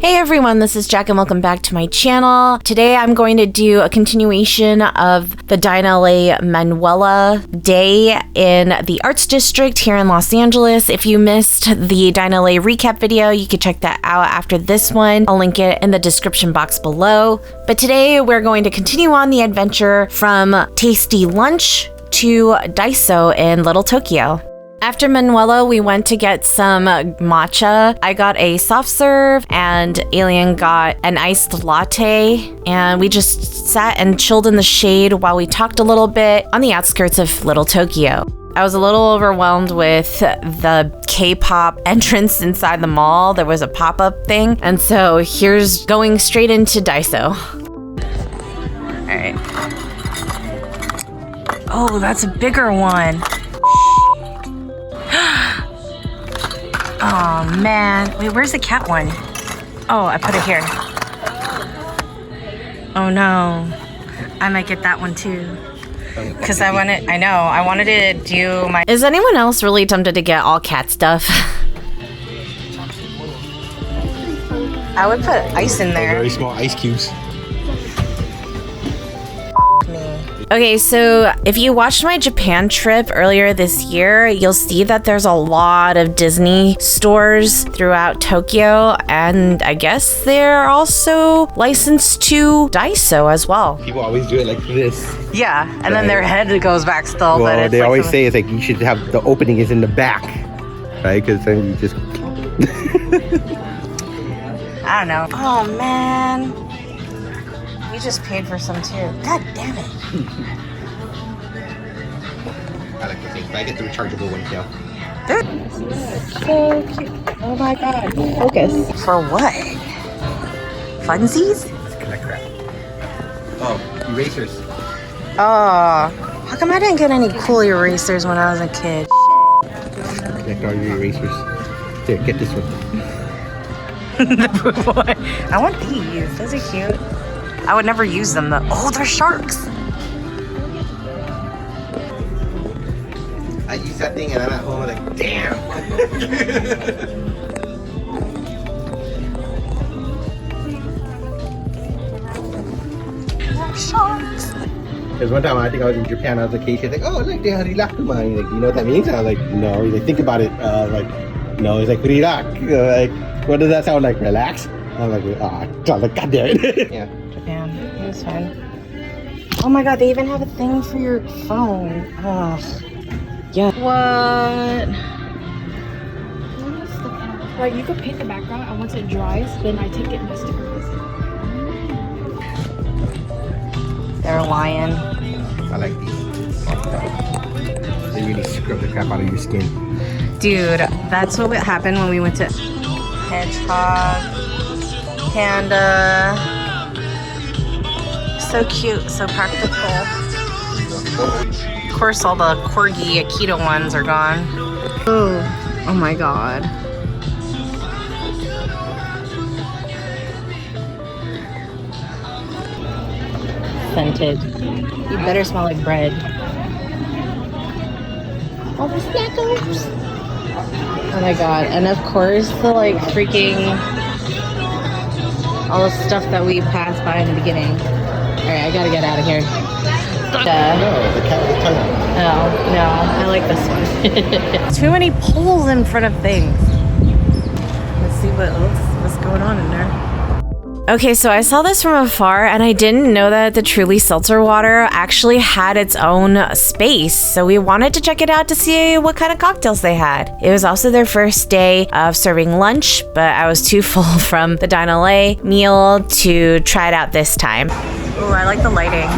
Hey everyone, this is Jack and welcome back to my channel. Today I'm going to do a continuation of the Dine LA Manuela Day in the Arts District here in Los Angeles. If you missed the Dine LA recap video, you can check that out after this one. I'll link it in the description box below. But today we're going to continue on the adventure from tasty lunch to Daiso in Little Tokyo. After Manuela, we went to get some matcha. I got a soft serve and Alien got an iced latte. And we just sat and chilled in the shade while we talked a little bit on the outskirts of Little Tokyo. I was a little overwhelmed with the K-pop entrance inside the mall. There was a pop-up thing. And so here's going straight into Daiso. All right. Oh, that's a bigger one. Oh man, wait, where's the cat one? Oh, I put it here. Oh no, I might get that one too. Cause I wanted to do my... Is anyone else really tempted to get all cat stuff? I would put ice in there. Very small ice cubes. Okay, so if you watched my Japan trip earlier this year, you'll see that there's a lot of Disney stores throughout Tokyo, and I guess they're also licensed to Daiso as well. People always do it like this. Yeah, and then their head goes back still. Well, but it's they like always say it's like you should have the opening is in the back, right? Because then you just... I don't know. Oh man. You just paid for some too. God damn it. I like the thing, but I get the rechargeable one now. So cute. Oh my god. Focus. For what? Funsies? It's kind of crap. Oh, erasers. Oh. How come I didn't get any cool erasers when I was a kid? Connect all your erasers. Here, get this one. The blue one. I want these. Those are cute. I would never use them though. Oh, they're sharks. I use that thing and I'm at home like, damn. Sharks. Because one time I think I was in Japan, I was like, she's like, oh, look, they have rilakuma. He's like, you know what that means? I was like, no. He's like, think about it. Like, no. He's like, rilak. Like, what does that sound like? Relax? I'm like, ah, God damn it. Yeah. Japan. It was fun. Oh my god, they even have a thing for your phone. Ugh. Yeah. What? Like, you could paint the background, and once it dries, then I take it and I stick it. They're a lion. I like these. They really scrub the crap out of your skin. Dude, that's what happened when we went to Hedgehog, Panda. So cute, so practical. Of course, all the corgi Akita ones are gone. Oh my god. Scented. You better smell like bread. All the snackers. Oh my god. And of course, the like freaking... all the stuff that we passed by in the beginning. Alright, I gotta get out of here. No, the cat with the tongue. Oh, no. I like this one. Too many poles in front of things. Let's see what's going on in there. Okay, so I saw this from afar and I didn't know that the Truly Seltzer water actually had its own space. So we wanted to check it out to see what kind of cocktails they had. It was also their first day of serving lunch, but I was too full from the Dine LA meal to try it out this time. Oh, I like the lighting.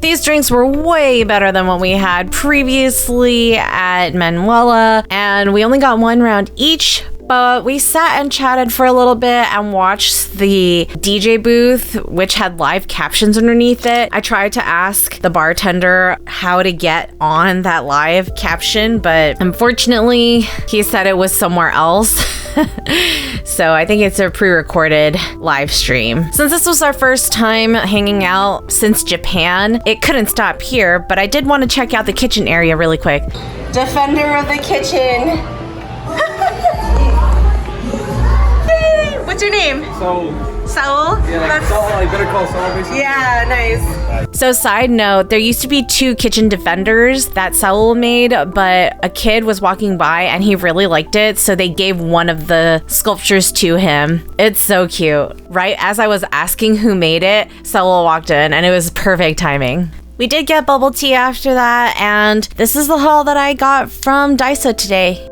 These drinks were way better than what we had previously at Manuela, and we only got one round each, But we sat and chatted for a little bit and watched the DJ booth, which had live captions underneath it. I tried to ask the bartender how to get on that live caption, but unfortunately, he said it was somewhere else. So I think it's a pre-recorded live stream. Since this was our first time hanging out since Japan, it couldn't stop here, but I did want to check out the kitchen area really quick. Defender of the kitchen. Hey, what's your name? Saul? Yeah, like Saul, like better call Saul basically. Yeah, nice. So side note, there used to be 2 kitchen defenders that Saul made, but a kid was walking by and he really liked it, so they gave one of the sculptures to him. It's so cute. Right as I was asking who made it, Saul walked in and it was perfect timing. We did get bubble tea after that, and this is the haul that I got from DAISO today.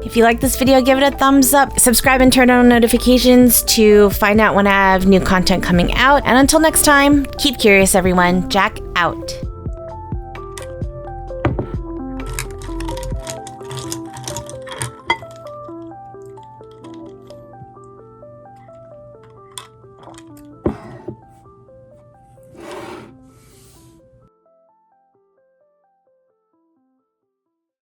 If you like this video, give it a thumbs up. Subscribe and turn on notifications to find out when I have new content coming out. And until next time, keep curious, everyone. Jack out.